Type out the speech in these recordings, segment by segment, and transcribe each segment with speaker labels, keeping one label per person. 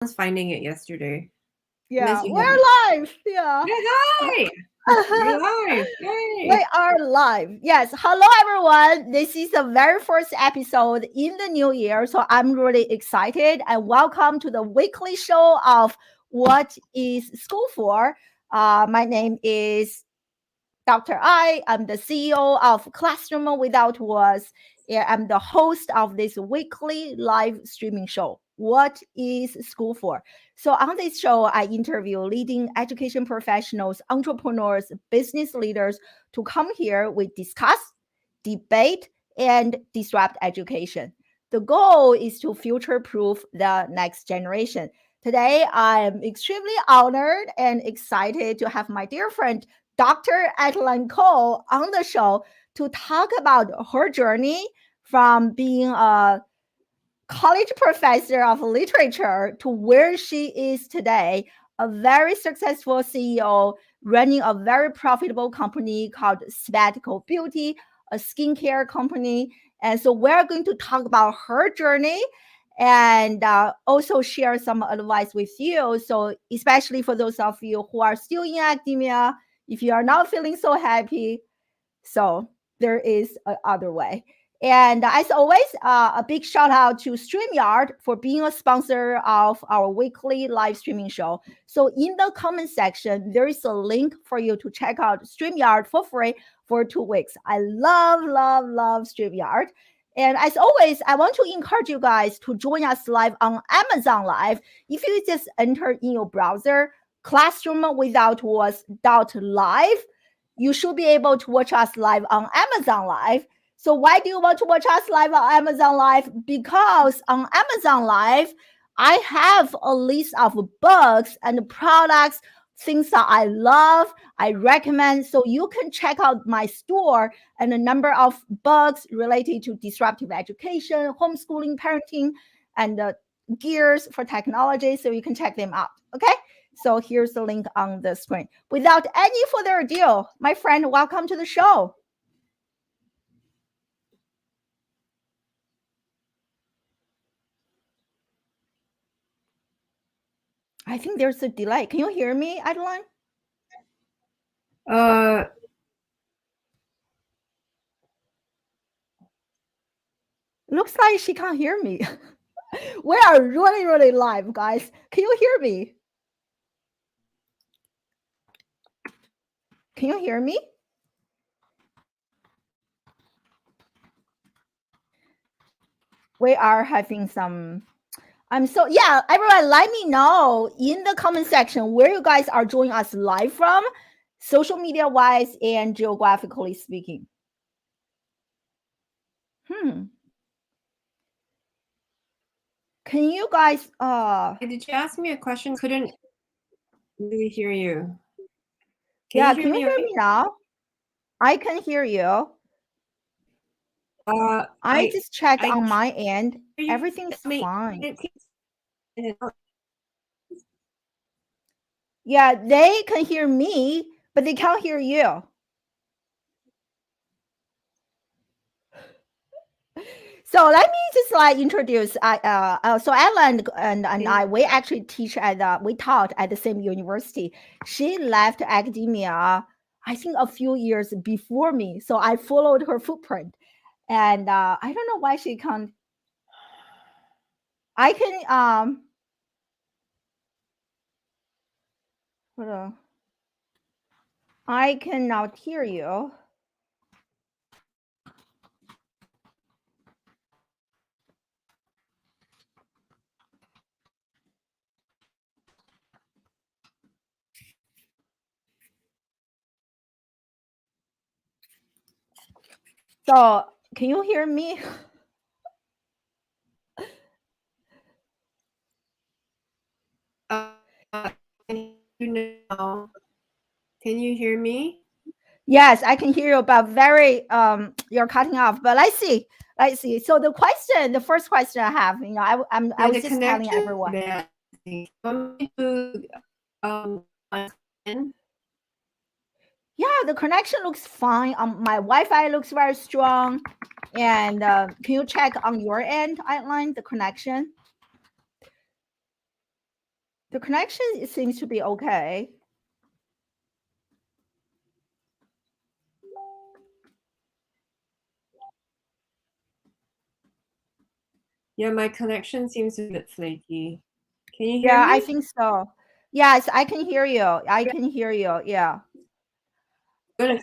Speaker 1: was finding it yesterday.
Speaker 2: Yeah,
Speaker 1: Unless you
Speaker 2: we're
Speaker 1: have
Speaker 2: live. Yeah.
Speaker 1: Hey, hi! You're live.
Speaker 2: We
Speaker 1: Yay!
Speaker 2: are live. Yes. Hello, everyone. This is the very first episode in the new year. So I'm really excited and welcome to the weekly show of What is School For? My name is Dr. I'm the CEO of Classroom Without Words. And I'm the host of this weekly live streaming show. What is school for? So, on this show, I interview leading education professionals, entrepreneurs, business leaders to come here. We discuss, debate, and disrupt education. The goal is to future proof the next generation. Today, I'm extremely honored and excited to have my dear friend Dr. Adeline Koh on the show to talk about her journey from being a college professor of literature to where she is today, a very successful CEO running a very profitable company called Sabbatical Beauty, a skincare company. And so we're going to talk about her journey and also share some advice with you. So, especially for those of you who are still in academia, if you are not feeling so happy, so there is another way. And as always, a big shout out to StreamYard for being a sponsor of our weekly live streaming show. So in the comment section, there is a link for you to check out StreamYard for free for 2 weeks. I love StreamYard. And as always, I want to encourage you guys to join us live on Amazon Live. If you just enter in your browser, classroom without words.live, you should be able to watch us live on Amazon Live. So why do you want to watch us live on Amazon Live? Because on Amazon Live, I have a list of books and products, things that I love, I recommend. So you can check out my store and a number of books related to disruptive education, homeschooling, parenting, and gears for technology. So you can check them out. Okay. So here's the link on the screen. Without any further ado, my friend, welcome to the show. I think there's a delay. Can you hear me, Adeline?
Speaker 1: Uh,
Speaker 2: Looks like she can't hear me. We are really live, guys. Can you hear me? Can you hear me? We are having some. Yeah, everyone, let me know in the comment section where you guys are joining us live from, social media wise and geographically speaking. Can you guys
Speaker 1: did you ask me a question? Couldn't really hear you.
Speaker 2: Can you hear me now? I can hear you. I just checked on my end. Everything's fine. Yeah, they can hear me, but they can't hear you. So let me just introduce. So Adeline and I, we actually we taught at the same university. She left academia, I think, a few years before me. So I followed her footprint, and I don't know why she can't. I can hold on. I cannot hear you. So can you hear me?
Speaker 1: Can you hear me?
Speaker 2: Yes, I can hear you, but very you're cutting off. But let's see. So the first question I have, I was just telling everyone. Yeah, the connection looks fine. My Wi-Fi looks very strong. And can you check on your end, Outline, the connection? The connection seems to be okay.
Speaker 1: Yeah, my connection seems a bit flaky. Can you hear
Speaker 2: Yeah, I
Speaker 1: me?
Speaker 2: think so. Yes, I can hear you. I can hear you. Yeah.
Speaker 1: Good.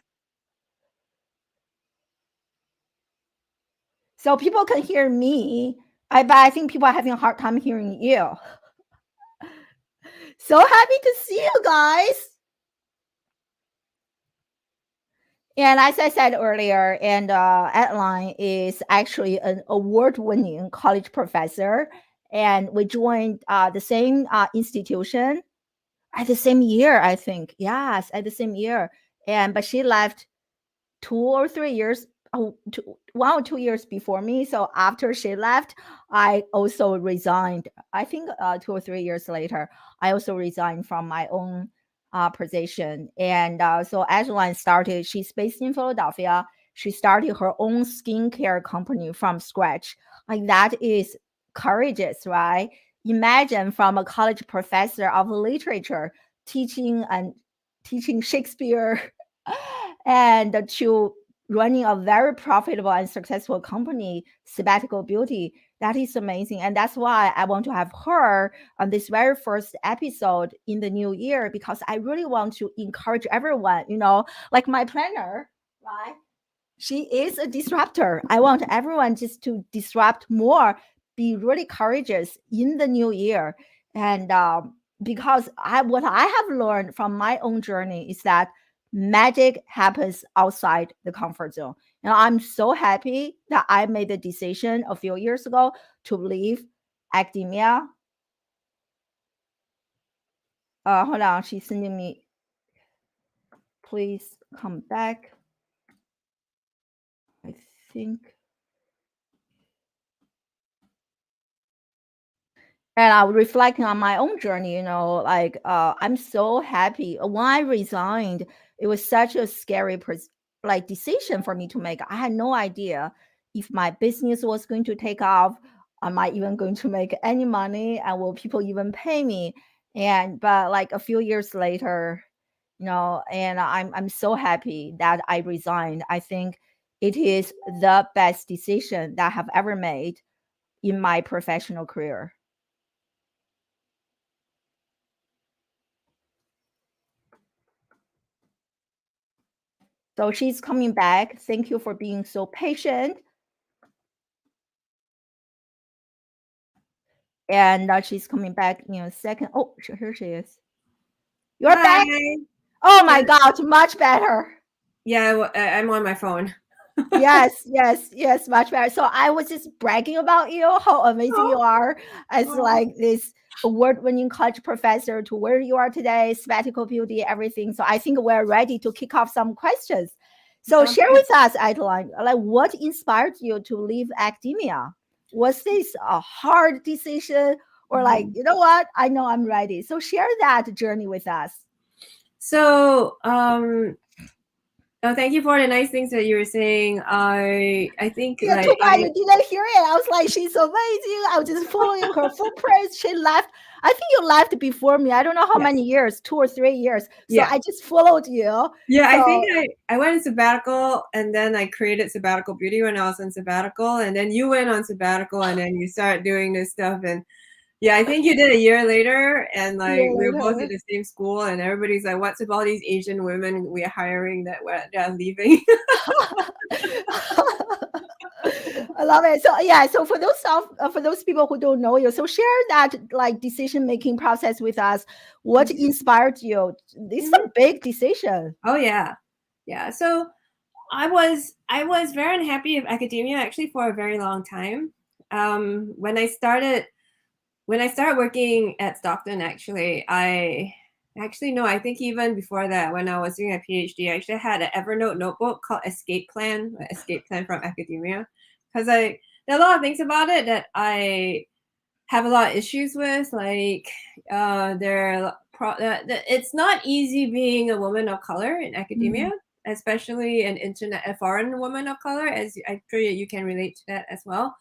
Speaker 2: So people can hear me. But I think people are having a hard time hearing you. So happy to see you guys. And as I said earlier, and Adeline is actually an award-winning college professor, and we joined the same institution at the same year, I think. Yes, at the same year. But she left 2 or 3 years, 1 or 2 years before me. So after she left, I also resigned. I think 2 or 3 years later, I also resigned from my own position. And so Adeline started, she's based in Philadelphia. She started her own skincare company from scratch. Like that is courageous, right? Imagine from a college professor of literature teaching Shakespeare and to running a very profitable and successful company, Sabbatical Beauty. That is amazing. And that's why I want to have her on this very first episode in the new year, because I really want to encourage everyone, like my planner, right? She is a disruptor. I want everyone just to disrupt more, be really courageous in the new year. And because what I have learned from my own journey is that magic happens outside the comfort zone. And I'm so happy that I made the decision a few years ago to leave academia. Hold on, she's sending me, please come back. I think. And I was reflecting on my own journey, like I'm so happy. When I resigned, it was such a scary like decision for me to make. I had no idea if my business was going to take off. Am I even going to make any money? And will people even pay me? But like a few years later, and I'm so happy that I resigned. I think it is the best decision that I have ever made in my professional career. So she's coming back. Thank you for being so patient. And she's coming back in a second. Oh, here she is. You're back.
Speaker 1: Hi.
Speaker 2: Oh my
Speaker 1: Yeah,
Speaker 2: God, much better.
Speaker 1: yeah, I'm on my phone.
Speaker 2: Yes, much better. So I was just bragging about you, how amazing you are as like this award-winning college professor to where you are today, Sabbatical Beauty, everything. So I think we're ready to kick off some questions. So
Speaker 1: Sounds
Speaker 2: share
Speaker 1: good.
Speaker 2: with us, Adeline, like what inspired you to leave academia? Was this a hard decision or like, you know what? I know I'm ready. So share that journey with us.
Speaker 1: So, thank you for the nice things that you were saying. I think
Speaker 2: Yeah, too bad you didn't hear it. I was like, she's amazing. I was just following her footprints. She left. I think you left before me. I don't know how many years, 2 or 3 years. So
Speaker 1: Yeah.
Speaker 2: I just followed you.
Speaker 1: Yeah,
Speaker 2: So,
Speaker 1: I think I went on sabbatical and then I created Sabbatical Beauty when I was on sabbatical, and then you went on sabbatical and then you started doing this stuff. And yeah, I think you did a year later, and like we were both at the same school, and everybody's like, "What's with all these Asian women we're hiring that are leaving?"
Speaker 2: I love it. So yeah, so for those people who don't know you, so share that like decision making process with us. What inspired you? This is a big decision.
Speaker 1: Oh yeah, yeah. So I was very unhappy with academia actually for a very long time. When I started working at Stockton, I think even before that, when I was doing a PhD, I actually had an Evernote notebook called Escape Plan from Academia, because there are a lot of things about it that I have a lot of issues with. Like, it's not easy being a woman of color in academia, especially a foreign woman of color, as I'm sure you can relate to that as well.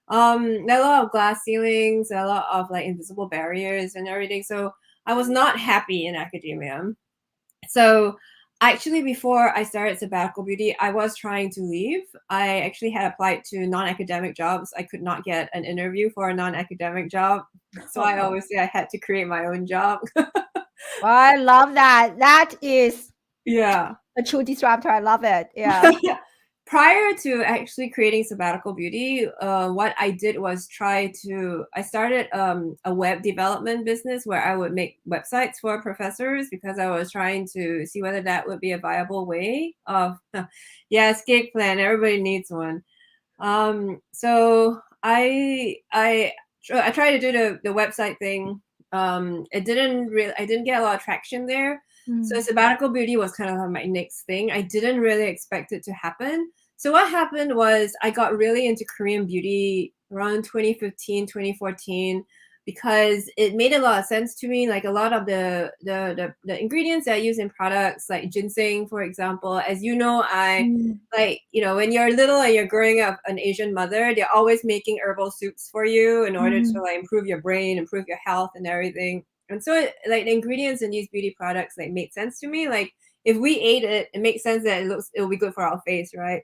Speaker 1: There are a lot of glass ceilings, a lot of like invisible barriers and everything. So I was not happy in academia. So actually, before I started Sabbatical Beauty, I was trying to leave. I actually had applied to non-academic jobs. I could not get an interview for a non-academic job. So I obviously I had to create my own job.
Speaker 2: I love that. That is
Speaker 1: Yeah.
Speaker 2: a true disruptor. I love it. Yeah.
Speaker 1: Prior to actually creating Sabbatical Beauty, what I did was I started a web development business where I would make websites for professors because I was trying to see whether that would be a viable way of, escape plan. Everybody needs one. So I tried to do the website thing. I didn't get a lot of traction there. So Sabbatical Beauty was kind of my next thing. I didn't really expect it to happen. So what happened was I got really into Korean beauty around 2015, 2014, because it made a lot of sense to me. Like a lot of the ingredients that I use in products, like ginseng, for example, as you know, like, when you're little and you're growing up an Asian mother, they're always making herbal soups for you in order to like improve your brain, improve your health and everything. And so like the ingredients in these beauty products like made sense to me. Like if we ate it, it makes sense that it'll be good for our face, right?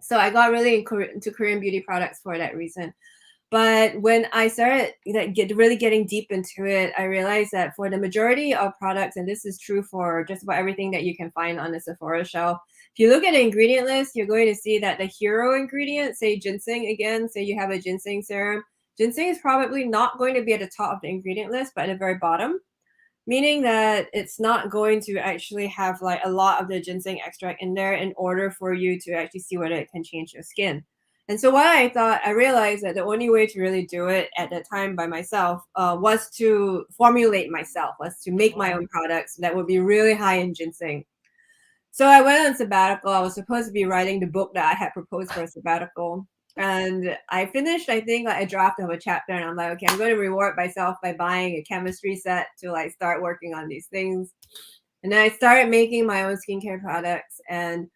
Speaker 1: So I got really into Korean beauty products for that reason. But when I started really getting deep into it, I realized that for the majority of products, and this is true for just about everything that you can find on the Sephora shelf, if you look at the ingredient list, you're going to see that the hero ingredient, say ginseng again, say you have a ginseng serum, ginseng is probably not going to be at the top of the ingredient list, but at the very bottom, meaning that it's not going to actually have like a lot of the ginseng extract in there in order for you to actually see whether it can change your skin. And so what I realized that the only way to really do it at that time by myself was to formulate myself, was to make my own products that would be really high in ginseng. So I went on sabbatical. I was supposed to be writing the book that I had proposed for a sabbatical. And I finished, I think, like a draft of a chapter, and I'm like, okay, I'm going to reward myself by buying a chemistry set to like start working on these things. And then I started making my own skincare products, and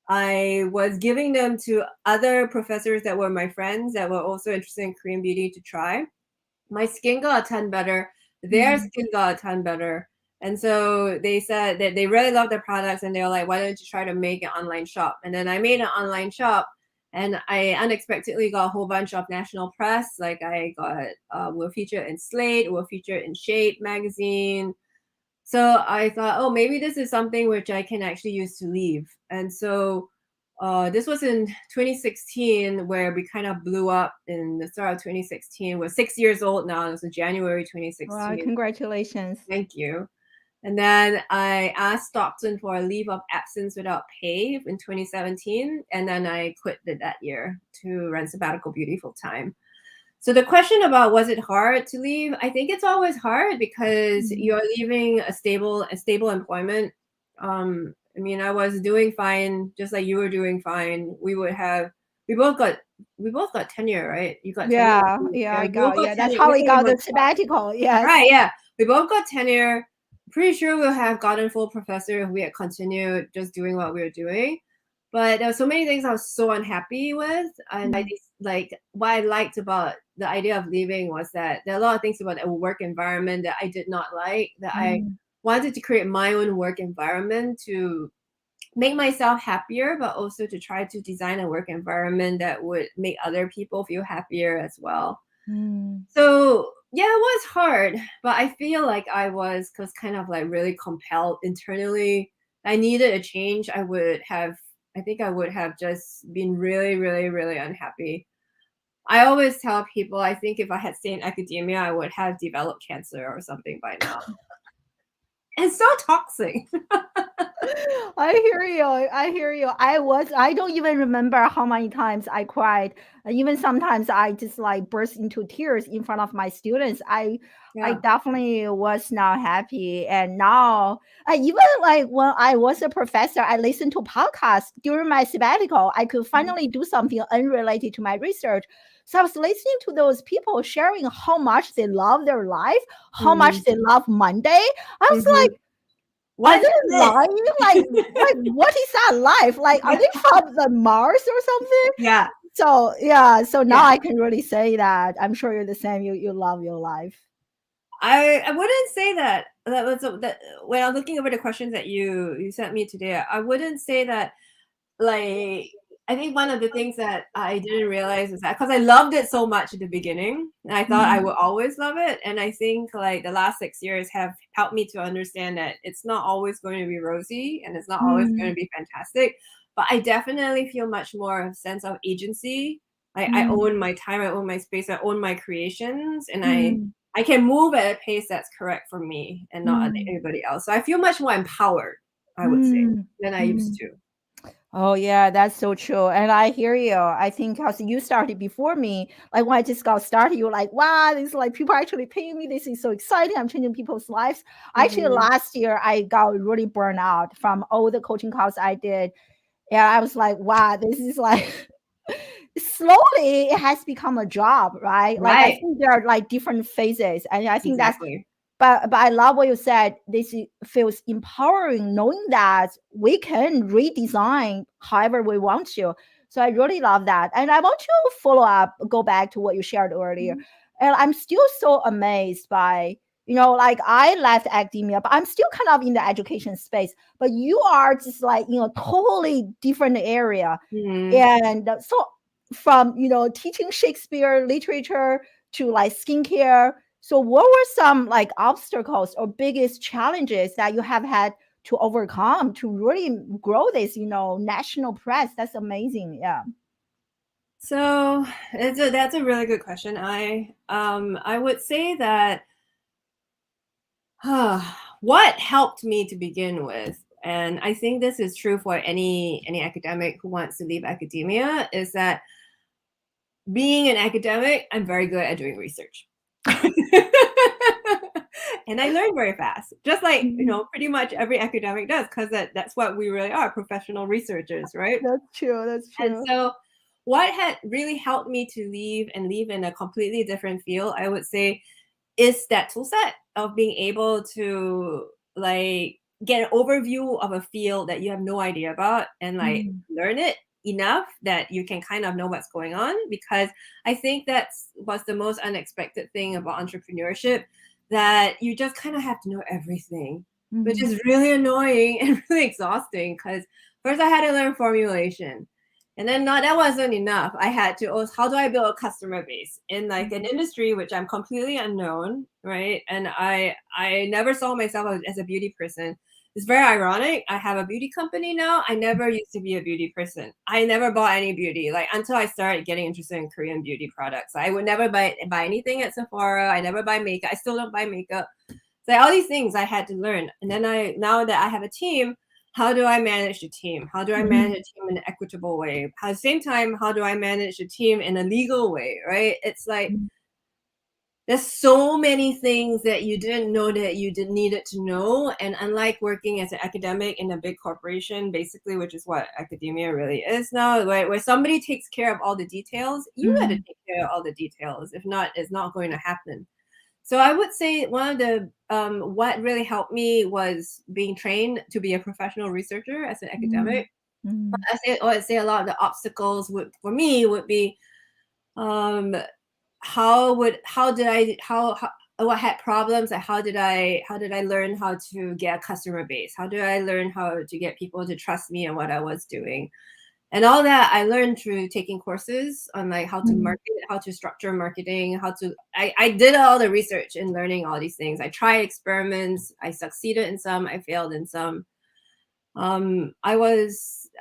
Speaker 1: I was giving them to other professors that were my friends that were also interested in Korean beauty to try. My skin got a ton better. Their skin got a ton better. And so they said that they really loved the products, and they were like, why don't you try to make an online shop? And then I made an online shop, and I unexpectedly got a whole bunch of national press. Like I got, we're featured in Slate, we're featured in Shape magazine. So I thought, oh, maybe this is something which I can actually use to leave. And so this was in 2016, where we kind of blew up in the start of 2016. We're 6 years old now. It was in January 2016.
Speaker 2: Wow, congratulations.
Speaker 1: Thank you. And then I asked Stockton for a leave of absence without pay in 2017. And then I quit that year to run Sabbatical Beauty full time. So the question about was it hard to leave? I think it's always hard because you're leaving a stable employment. I mean, I was doing fine, just like you were doing fine. We both got tenure, right? You got tenure.
Speaker 2: I got that's how we got the sabbatical. Yes.
Speaker 1: Right, yeah. We both got tenure. Pretty sure we'll have gotten full professor if we had continued just doing what we were doing. But there were so many things I was so unhappy with. And what I liked about the idea of leaving was that there are a lot of things about the work environment that I did not like, that I wanted to create my own work environment to make myself happier, but also to try to design a work environment that would make other people feel happier as well. So yeah, it was hard, but I feel like I was kind of like really compelled internally. I needed a change. I think I would have just been really, really, really unhappy. I always tell people, I think if I had stayed in academia, I would have developed cancer or something by now. It's so toxic.
Speaker 2: I hear you. I don't even remember how many times I cried. Even sometimes I just like burst into tears in front of my students. I definitely was not happy. And now, even like when I was a professor, I listened to podcasts during my sabbatical. I could finally do something unrelated to my research. So I was listening to those people sharing how much they love their life, how much they love Monday. I was like, are they lying? Like, what is that life? Like, are they from the Mars or something?
Speaker 1: Yeah.
Speaker 2: So yeah, so now
Speaker 1: Yeah.
Speaker 2: I can really say that I'm sure you're the same. You love your life.
Speaker 1: I wouldn't say that. That when I'm looking over the questions that you sent me today, I wouldn't say that. Like, I think one of the things that I didn't realize is that because I loved it so much at the beginning, and I thought I would always love it, and I think like the last 6 years have helped me to understand that it's not always going to be rosy and it's not always going to be fantastic, but I definitely feel much more of sense of agency. I own my time, I own my space, I own my creations, and I can move at a pace that's correct for me and not anybody else. So I feel much more empowered, I would say, than I used to.
Speaker 2: Oh yeah, that's so true. And I hear you. I think because you started before me, like when I just got started, you were like, wow, this is like people are actually paying me. This is so exciting. I'm changing people's lives. Actually, last year I got really burned out from all the coaching calls I did. And I was like, wow, this is like slowly it has become a job, right? Like I
Speaker 1: Right.
Speaker 2: think there are like different phases. And I think that's
Speaker 1: Exactly.
Speaker 2: but I love what you said. This feels empowering knowing that we can redesign however we want to. So I really love that. And I want to follow up, go back to what you shared earlier. And I'm still so amazed by, like I left academia, but I'm still kind of in the education space. But you are just like, totally different area. And so from, teaching Shakespeare literature to like skincare. So what were some like obstacles or biggest challenges that you have had to overcome to really grow this, national press? That's amazing. Yeah.
Speaker 1: So that's a really good question. I would say that what helped me to begin with, and I think this is true for any academic who wants to leave academia, is that being an academic, I'm very good at doing research. And I learn very fast, just like pretty much every academic does, because that's what we really are, professional researchers, right?
Speaker 2: That's true. That's
Speaker 1: And
Speaker 2: true.
Speaker 1: so what had really helped me to leave in a completely different field, I would say, is that tool set of being able to like get an overview of a field that you have no idea about and like learn it enough that you can kind of know what's going on. Because I think that's what's the most unexpected thing about entrepreneurship, that you just kind of have to know everything, which is really annoying and really exhausting. Because first I had to learn formulation, and then that wasn't enough. I had to, how do I build a customer base in like an industry which I'm completely unknown, right? And I never saw myself as a beauty person. It's very ironic. I have a beauty company now. I never used to be a beauty person. I never bought any beauty, like until I started getting interested in Korean beauty products. I would never buy anything at Sephora. I never buy makeup. I still don't buy makeup. So all these things I had to learn. And then now that I have a team, how do I manage the team? How do I manage a team in an equitable way? At the same time, how do I manage the team in a legal way, right? It's like there's so many things that you didn't know that you needed to know. And unlike working as an academic in a big corporation, basically, which is what academia really is now, where somebody takes care of all the details, you got to take care of all the details. If not, it's not going to happen. So I would say one of the what really helped me was being trained to be a professional researcher as an academic. I'd say a lot of the obstacles for me would be what had problems, and how did I learn how to get a customer base? How did I learn how to get people to trust me and what I was doing? And all that I learned through taking courses on like how to market, how to structure marketing, I did all the research in learning all these things. I tried experiments. I succeeded in some, I failed in some. I'm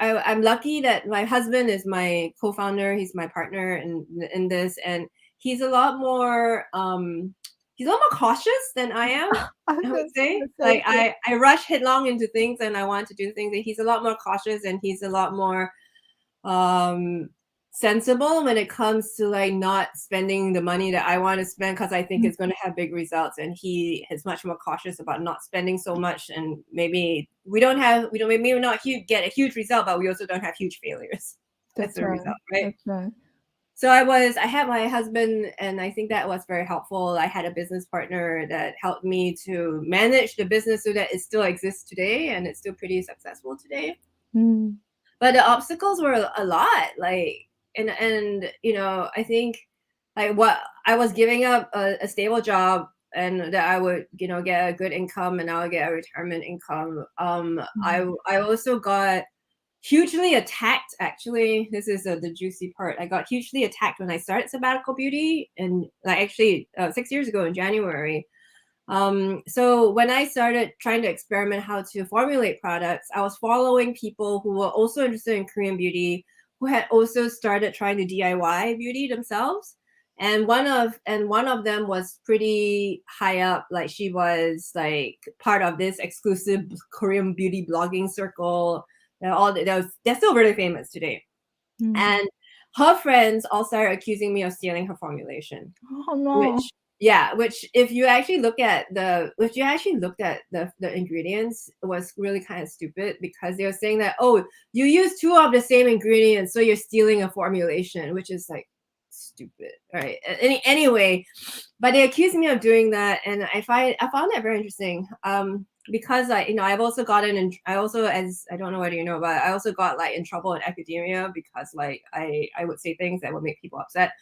Speaker 1: lucky that my husband is my co-founder. He's my partner in this, and he's a lot more cautious than I am. I would say, like I rush headlong into things and I want to do things, and he's a lot more cautious, and he's a lot more sensible when it comes to like not spending the money that I want to spend, because I think it's going to have big results, and he is much more cautious about not spending so much, and maybe we don't maybe not get a huge result, but we also don't have huge failures. That's the result, right?
Speaker 2: That's right.
Speaker 1: So I had my husband, and I think that was very helpful. I had a business partner that helped me to manage the business so that it still exists today, and it's still pretty successful today. But the obstacles were a lot. Like and you know, I think like what I was giving up a stable job and that I would, you know, get a good income and I would get a retirement income. I also got hugely attacked. Actually, this is the juicy part. I got hugely attacked when I started Sabbatical Beauty, and like actually 6 years ago in January. So when I started trying to experiment how to formulate products, I was following people who were also interested in Korean beauty, who had also started trying to DIY beauty themselves. And one of them was pretty high up, like she was like part of this exclusive Korean beauty blogging circle. They're still really famous today. And her friends all started accusing me of stealing her formulation.
Speaker 2: Oh no.
Speaker 1: Which if you actually looked at the ingredients, it was really kind of stupid because they were saying that, oh, you use 2 of the same ingredients, so you're stealing a formulation, which is like stupid, right? Anyway, but they accused me of doing that, and I found that very interesting. Because like, you know, I've also gotten in, I also, as I don't know whether you know, but I also got like in trouble in academia because like I would say things that would make people upset.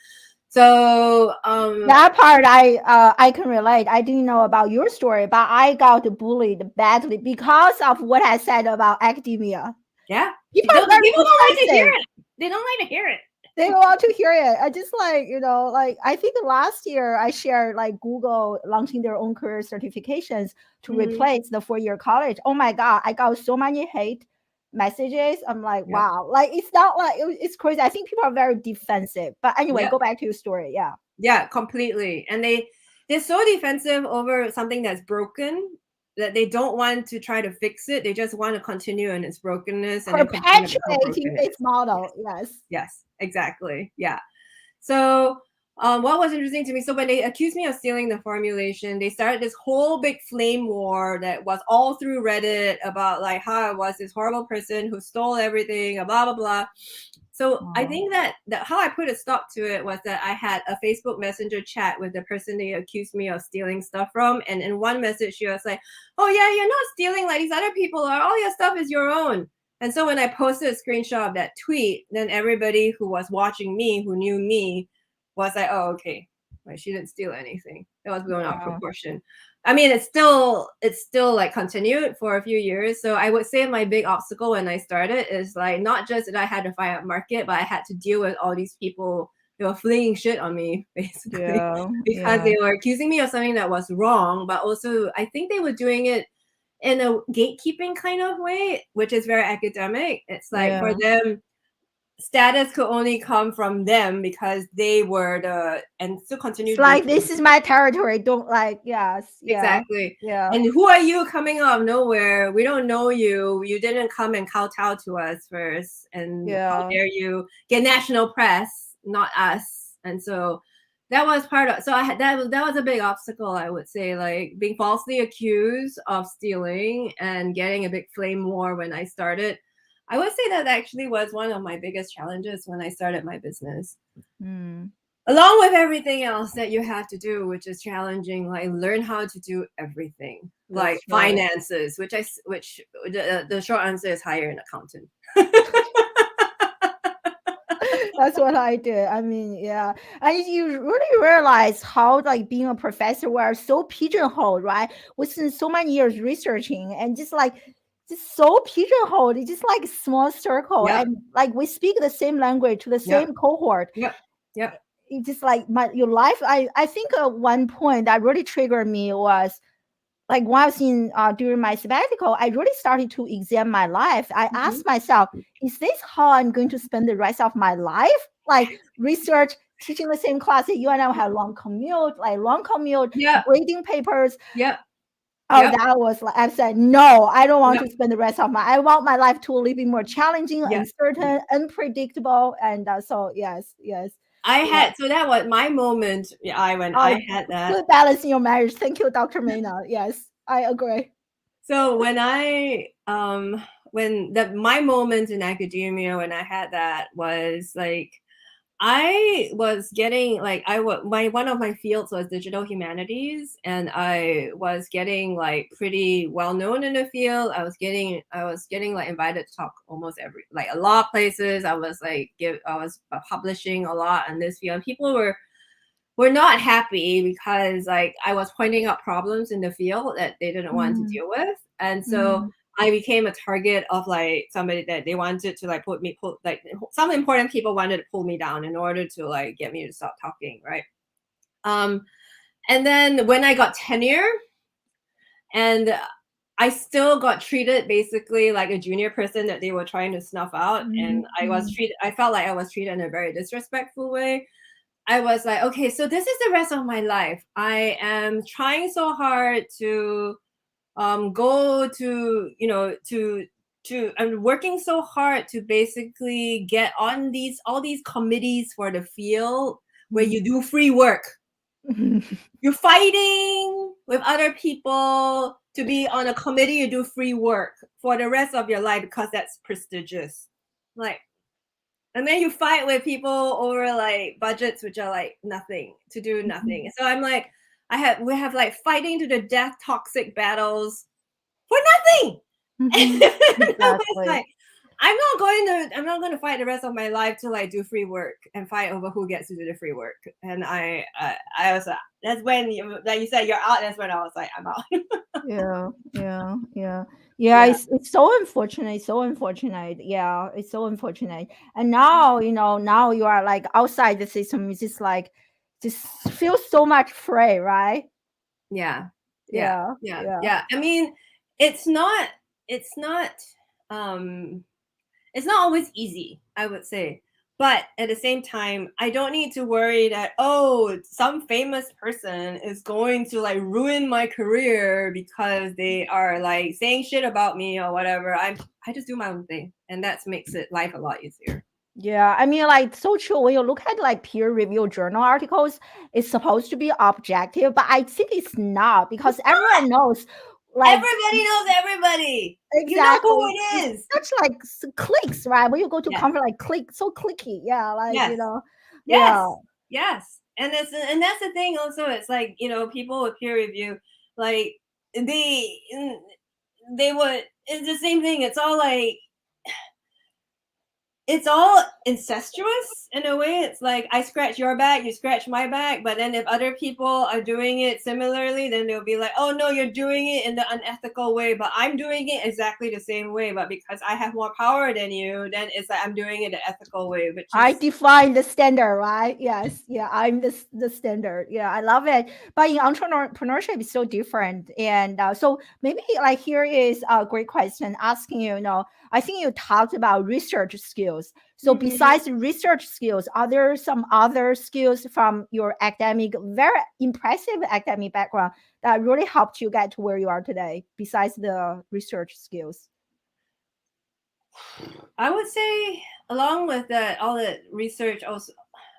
Speaker 1: So
Speaker 2: that part I can relate. I didn't know about your story, but I got bullied badly because of what I said about academia.
Speaker 1: Yeah,
Speaker 2: people
Speaker 1: don't like to hear it. They don't like to hear it.
Speaker 2: They want to hear it. I just like, you know, like I think last year I shared like Google launching their own career certifications to replace the 4-year college. Oh my God, I got so many hate messages. I'm like, wow, like it's not like it's crazy. I think people are very defensive. But anyway, go back to your story.
Speaker 1: Yeah, completely. And they're so defensive over something that's broken that they don't want to try to fix it. They just want to continue in its brokenness and
Speaker 2: perpetuating its model.
Speaker 1: Yes, exactly. Yeah. So what was interesting to me, so when they accused me of stealing the formulation, they started this whole big flame war that was all through Reddit about like how I was this horrible person who stole everything, blah blah blah. So I think that how I put a stop to it was that I had a Facebook Messenger chat with the person they accused me of stealing stuff from, and in one message she was like, "Oh yeah, you're not stealing like these other people are. All your stuff is your own." And so when I posted a screenshot of that tweet, then everybody who was watching me, who knew me, was like, "Oh, okay, like she didn't steal anything." It was blown out of proportion. I mean, it's still like continued for a few years. So I would say my big obstacle when I started is like not just that I had to find a market, but I had to deal with all these people who were flinging shit on me basically because they were accusing me of something that was wrong, but also I think they were doing it in a gatekeeping kind of way, which is very academic. It's like for them, status could only come from them because they were and still continue.
Speaker 2: It's like, this is my territory. Don't like,
Speaker 1: exactly.
Speaker 2: Yeah.
Speaker 1: And who are you coming out of nowhere? We don't know you. You didn't come and kowtow to us first. And how dare you get national press, not us. And so that was part of, so I had, that was a big obstacle, I would say, like being falsely accused of stealing and getting a big flame war when I started. I would say that actually was one of my biggest challenges when I started my business. Along with everything else that you have to do, which is challenging, like learn how to do everything, like finances, which the short answer is hire an accountant.
Speaker 2: That's what I did. I mean, yeah. And you really realize how like being a professor, we're so pigeonholed, right? We spend so many years researching and just so pigeonholed. It's just like a small circle. And like we speak the same language to the same cohort. It's just like your life. I think one point that really triggered me was like when I was in during my sabbatical, I really started to examine my life. I asked myself, is this how I'm going to spend the rest of my life? Like research, teaching the same class that you and I have long commute, grading papers. That was like, I said, no, I don't want to spend the rest of I want my life to a little bit more challenging, uncertain, unpredictable. And so, yes.
Speaker 1: I had, so that was my moment. I had that.
Speaker 2: Good balance in your marriage. Thank you, Dr. Mena. Yes, I agree.
Speaker 1: So when my moment in academia when I had that was like, I was getting like one of my fields was digital humanities, and I was getting like pretty well known in the field. I was getting like invited to talk almost like a lot of places. I was publishing a lot in this field. People were not happy because like I was pointing out problems in the field that they didn't want to deal with, and so I became a target of like somebody that they wanted to like like some important people wanted to pull me down in order to like get me to stop talking, right? And then when I got tenure, and I still got treated basically like a junior person that they were trying to snuff out, and I felt like I was treated in a very disrespectful way. I was like, okay, so this is the rest of my life. I am trying so hard to go to, I'm working so hard to basically get on all these committees for the field where you do free work. You're fighting with other people to be on a committee, you do free work for the rest of your life because that's prestigious. Like, and then you fight with people over like budgets which are like nothing to do nothing. So I'm like, we have like fighting to the death toxic battles for nothing.
Speaker 2: Exactly.
Speaker 1: Like, I'm not going to fight the rest of my life to like do free work and fight over who gets to do the free work. And I was that's when like you said you're out. That's when I was like, I'm out.
Speaker 2: Yeah. It's so unfortunate. So unfortunate. Yeah, it's so unfortunate. And now now you are like outside the system. It's just like just feels so much free, right?
Speaker 1: Yeah.
Speaker 2: Yeah.
Speaker 1: I mean, it's not always easy, I would say. But at the same time, I don't need to worry that, oh, some famous person is going to like ruin my career because they are like saying shit about me or whatever. I just do my own thing, and that makes life a lot easier.
Speaker 2: Yeah, I mean, like, so true. When you look at like peer-reviewed journal articles, it's supposed to be objective, but I think it's not because everyone knows, like,
Speaker 1: everybody knows everybody.
Speaker 2: Exactly.
Speaker 1: You know who it is.
Speaker 2: Such like clicks, right? When you go to conference, like so clicky, yeah, like
Speaker 1: yes. And that's the thing. Also, it's like people with peer review, like they would. It's the same thing. It's all like. It's all incestuous in a way. It's like I scratch your back, you scratch my back. But then if other people are doing it similarly, then they'll be like, oh no, you're doing it in the unethical way, but I'm doing it exactly the same way. But because I have more power than you, then it's like I'm doing it the ethical way. Which
Speaker 2: I define the standard, right? Yes. Yeah. I'm the standard. Yeah. I love it. But in entrepreneurship is so different. And so maybe like here is a great question asking I think you talked about research skills. So besides research skills, are there some other skills from your very impressive academic background that really helped you get to where you are today, besides the research skills?
Speaker 1: I would say, along with that, all the research also,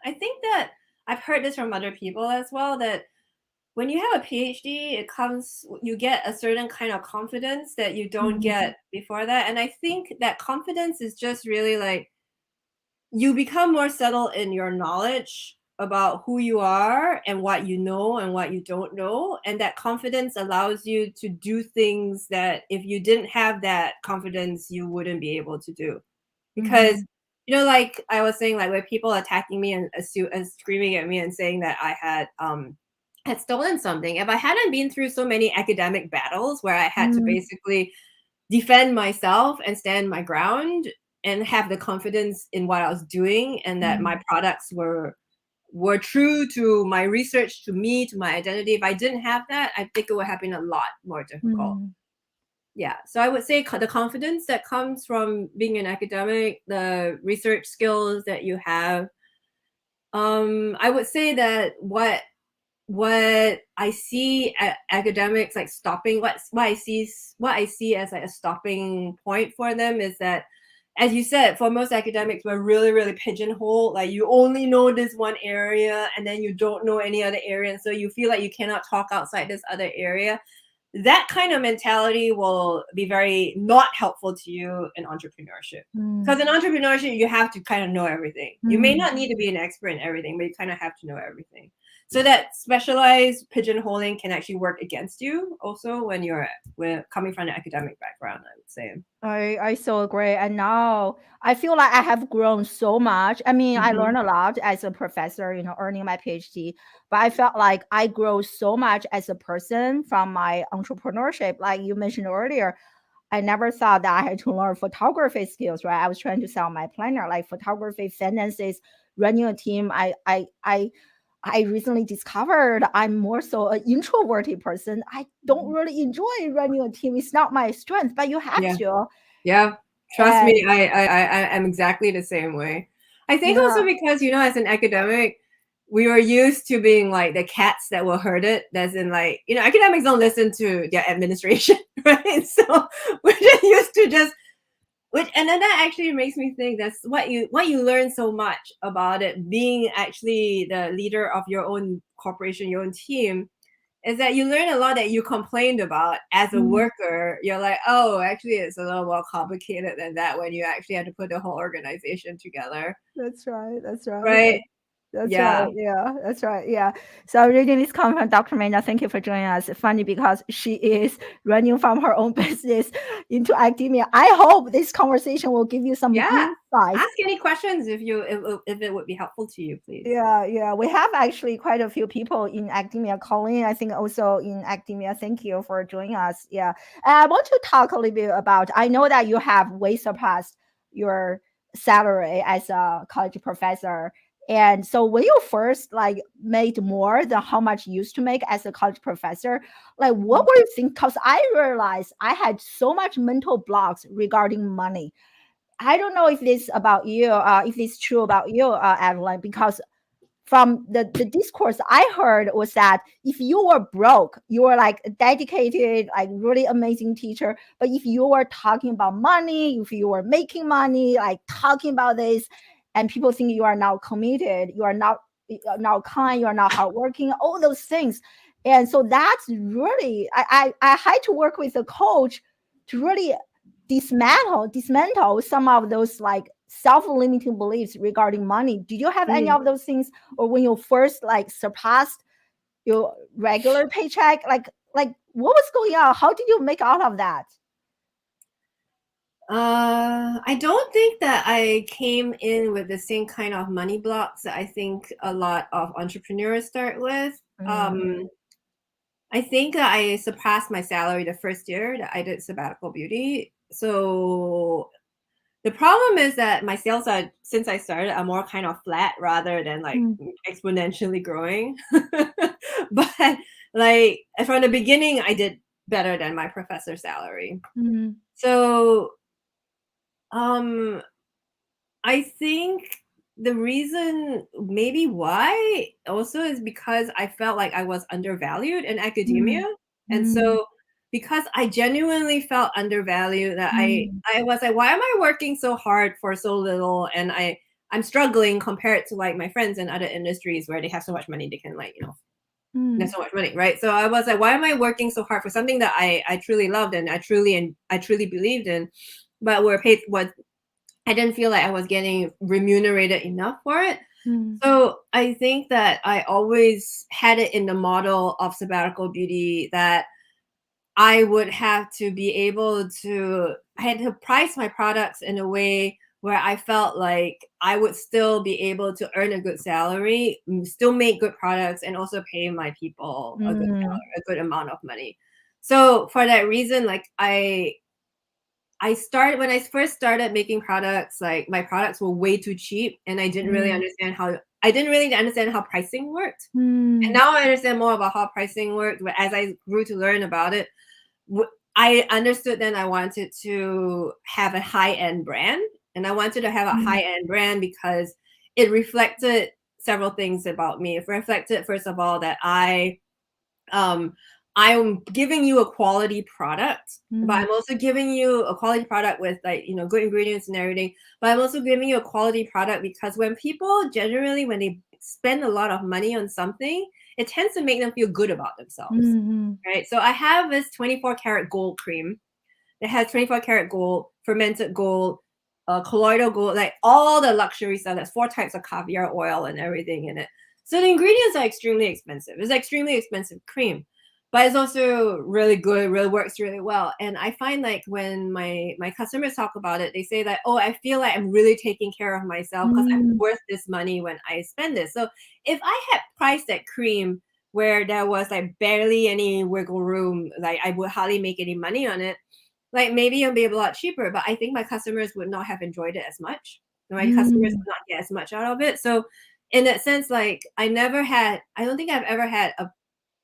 Speaker 1: I think that I've heard this from other people as well, that when you have a PhD, you get a certain kind of confidence that you don't get before that. And I think that confidence is just really like, you become more settled in your knowledge about who you are and what you know and what you don't know. And that confidence allows you to do things that if you didn't have that confidence, you wouldn't be able to do. Because like I was saying, like, with people attacking me and screaming at me and saying that I had stolen something, if I hadn't been through so many academic battles where I had to basically defend myself and stand my ground and have the confidence in what I was doing, and that my products were true to my research, to me, to my identity. If I didn't have that, I think it would have been a lot more difficult. Yeah, so I would say the confidence that comes from being an academic, the research skills that you have. I would say that what I see academics like stopping, what I see as like a stopping point for them is that, as you said, for most academics, we're really, really pigeonholed. Like, you only know this one area and then you don't know any other area. And so you feel like you cannot talk outside this other area. that kind of mentality will be very not helpful to you in entrepreneurship. Because in entrepreneurship, you have to kind of know everything. You may not need to be an expert in everything, but you kind of have to know everything. So that specialized pigeonholing can actually work against you also when you're coming from an academic background, I would say.
Speaker 2: I so agree. And now I feel like I have grown so much. I mean, I learned a lot as a professor, earning my PhD, but I felt like I grow so much as a person from my entrepreneurship. Like you mentioned earlier, I never thought that I had to learn photography skills, right? I was trying to sell my planner, like photography, finances, running a team. I recently discovered I'm more so an introverted person. I don't really enjoy running a team. It's not my strength, but you have to.
Speaker 1: Yeah. Trust
Speaker 2: And
Speaker 1: me, I am exactly the same way. I think also because, as an academic, we were used to being like the cats that were herded. As in like, academics don't listen to their administration, right? So we're just used to and then that actually makes me think that's what you learn so much about it being actually the leader of your own corporation, your own team, is that you learn a lot that you complained about as a worker. You're like, oh, actually it's a little more complicated than that when you actually have to put the whole organization together.
Speaker 2: That's right.
Speaker 1: Right?
Speaker 2: That's
Speaker 1: Yeah.
Speaker 2: right. Yeah, that's right. Yeah. So reading this comment from Dr. Mena, thank you for joining us. Funny because she is running from her own business into academia. I hope this conversation will give you some
Speaker 1: Yeah.
Speaker 2: insights.
Speaker 1: Ask any questions if it would be helpful to you, please.
Speaker 2: Yeah. We have actually quite a few people in academia calling. I think also in academia. Thank you for joining us. Yeah. And I want to talk a little bit about, I know that you have way surpassed your salary as a college professor. And so when you first made more than how much you used to make as a college professor, like what were you thinking? Because I realized I had so much mental blocks regarding money. I don't know if this about you, if it's true about you, Adeline, because from the discourse I heard was that if you were broke, you were like a dedicated, like really amazing teacher. But if you were talking about money, if you were making money, like talking about this, and people think you are now committed, you are not now kind, you are not hardworking, all those things. And so that's really, I had to work with a coach to really dismantle some of those like self-limiting beliefs regarding money. Did you have any of those things, or when you first surpassed your regular paycheck, like what was going on? How did you make out of that?
Speaker 1: I don't think that I came in with the same kind of money blocks that I think a lot of entrepreneurs start with. I think that I surpassed my salary the first year that I did Sabbatical Beauty. So the problem is that my sales are, since I started, are more kind of flat rather than like exponentially growing. But like from the beginning, I did better than my professor's salary. So I think the reason maybe why also is because I felt like I was undervalued in academia. And so because I genuinely felt undervalued, that I was like, why am I working so hard for so little? And I'm struggling compared to like my friends in other industries where they have so much money they can there's so much money, right? So I was like, why am I working so hard for something that I truly loved and I truly believed in, but were paid what I didn't feel like I was getting remunerated enough for it. So I think that I always had it in the model of Sabbatical Beauty that I would have to be able to, I had to price my products in a way where I felt like I would still be able to earn a good salary, still make good products, and also pay my people a good salary, a good amount of money. So for that reason, like when I first started making products, like my products were way too cheap, and I didn't really understand how pricing worked. And now I understand more about how pricing worked. But as I grew to learn about it, I understood then I wanted to have a high-end brand, and I wanted to have a high-end brand because it reflected several things about me. It reflected, first of all, that I'm giving you a quality product, but I'm also giving you a quality product with good ingredients and everything. But I'm also giving you a quality product because when people generally, when they spend a lot of money on something, it tends to make them feel good about themselves, right? So I have this 24 karat gold cream. It has 24 karat gold, fermented gold, colloidal gold, like all the luxury stuff. There's 4 types of caviar oil and everything in it. So the ingredients are extremely expensive. It's extremely expensive cream, but it's also really good, really works really well. And I find like when my customers talk about it, they say that, oh, I feel like I'm really taking care of myself because I'm worth this money when I spend it. So if I had priced that cream where there was like barely any wiggle room, like I would hardly make any money on it, like maybe it'll be a lot cheaper, but I think my customers would not have enjoyed it as much. My customers would not get as much out of it. So in that sense, like I don't think I've ever had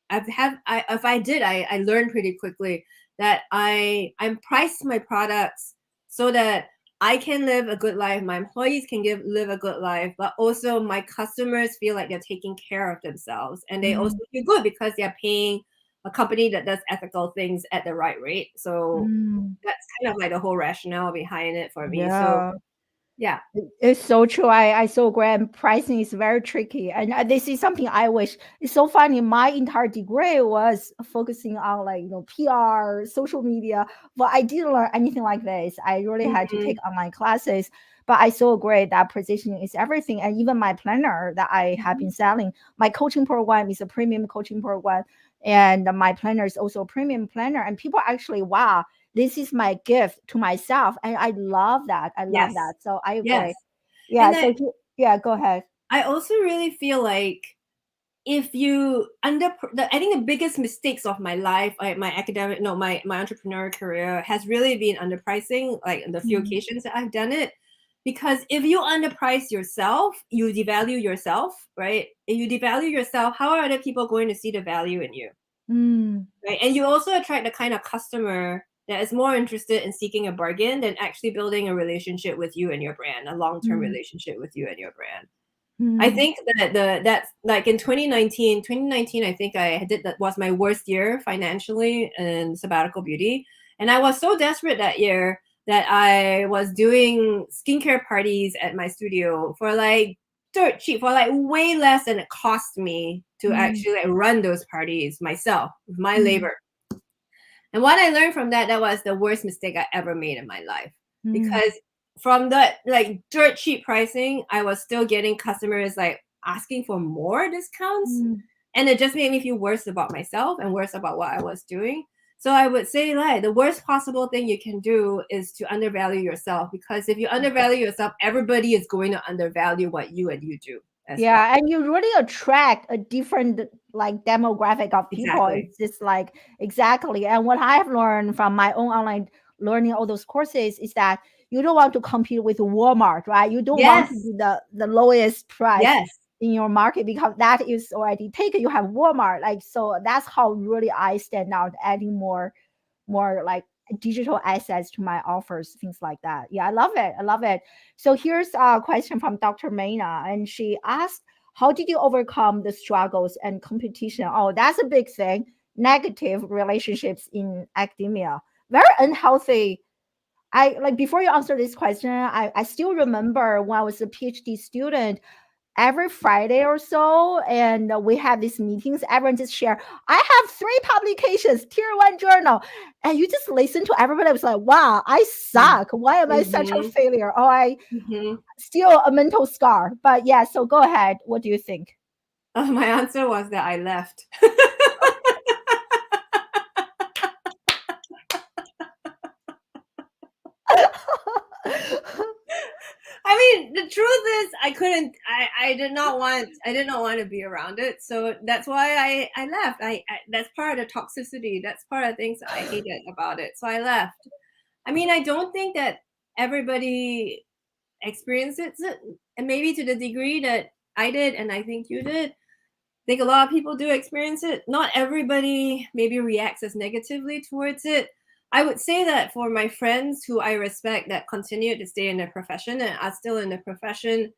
Speaker 1: if I did, I learned pretty quickly that I'm priced my products so that I can live a good life, my employees can live a good life, but also my customers feel like they're taking care of themselves, and they also feel good because they're paying a company that does ethical things at the right rate. So that's kind of like the whole rationale behind it for me. So yeah.
Speaker 2: It's so true. I so agree. And pricing is very tricky. And this is something I wish. It's so funny. My entire degree was focusing on like, PR, social media, but I didn't learn anything like this. I really had to take online classes. But I so agree that positioning is everything. And even my planner that I have been selling, my coaching program is a premium coaching program. And my planner is also a premium planner. And people actually, wow, this is my gift to myself. And I love that. I love that. So I agree.
Speaker 1: Yes.
Speaker 2: Yeah.
Speaker 1: And
Speaker 2: Go ahead.
Speaker 1: I also really feel like if you I think the biggest mistakes of my life, my entrepreneurial career has really been underpricing, like the few occasions that I've done it. Because if you underprice yourself, you devalue yourself, right? If you devalue yourself, how are other people going to see the value in you? Right? And you also attract the kind of customer that is more interested in seeking a bargain than actually building a relationship with you and your brand, a long-term relationship with you and your brand. I think that's like in 2019, I think that was my worst year financially in Sabbatical Beauty. And I was so desperate that year that I was doing skincare parties at my studio for like dirt cheap, for like way less than it cost me to actually like run those parties myself with my labor. And what I learned from that was the worst mistake I ever made in my life. Because from that like dirt cheap pricing, I was still getting customers like asking for more discounts. And it just made me feel worse about myself and worse about what I was doing. So I would say like the worst possible thing you can do is to undervalue yourself, because if you undervalue yourself, everybody is going to undervalue what you do.
Speaker 2: Yeah, and you really attract a different like demographic of people.
Speaker 1: Exactly.
Speaker 2: It's just like exactly. And what I have learned from my own online learning all those courses is that you don't want to compete with Walmart, right? You don't want to be the lowest price in your market, because that is already taken. You have Walmart, like, so that's how really I stand out, adding more like digital assets to my offers, things like that. Yeah, I love it. I love it. So here's a question from Dr. Maina, and she asked, how did you overcome the struggles and competition? Oh, that's a big thing. Negative relationships in academia, very unhealthy. I like, before you answer this question, I still remember when I was a PhD student, every Friday or so, and we have these meetings, everyone just share, I have 3 publications, tier 1 journal, and you just listen to everybody. Was like, wow, I suck. Why am I such a failure? Oh, I still a mental scar. But yeah, so go ahead. What do you think?
Speaker 1: My answer was that I left. I mean, the truth is I did not want to be around it. So that's why I left. That's part of the toxicity. That's part of the things that I hated about it. So I left. I mean, I don't think that everybody experiences it, and maybe to the degree that I did, and I think you did. I think a lot of people do experience it. Not everybody maybe reacts as negatively towards it. I would say that for my friends who I respect that continue to stay in the profession and are still in the profession,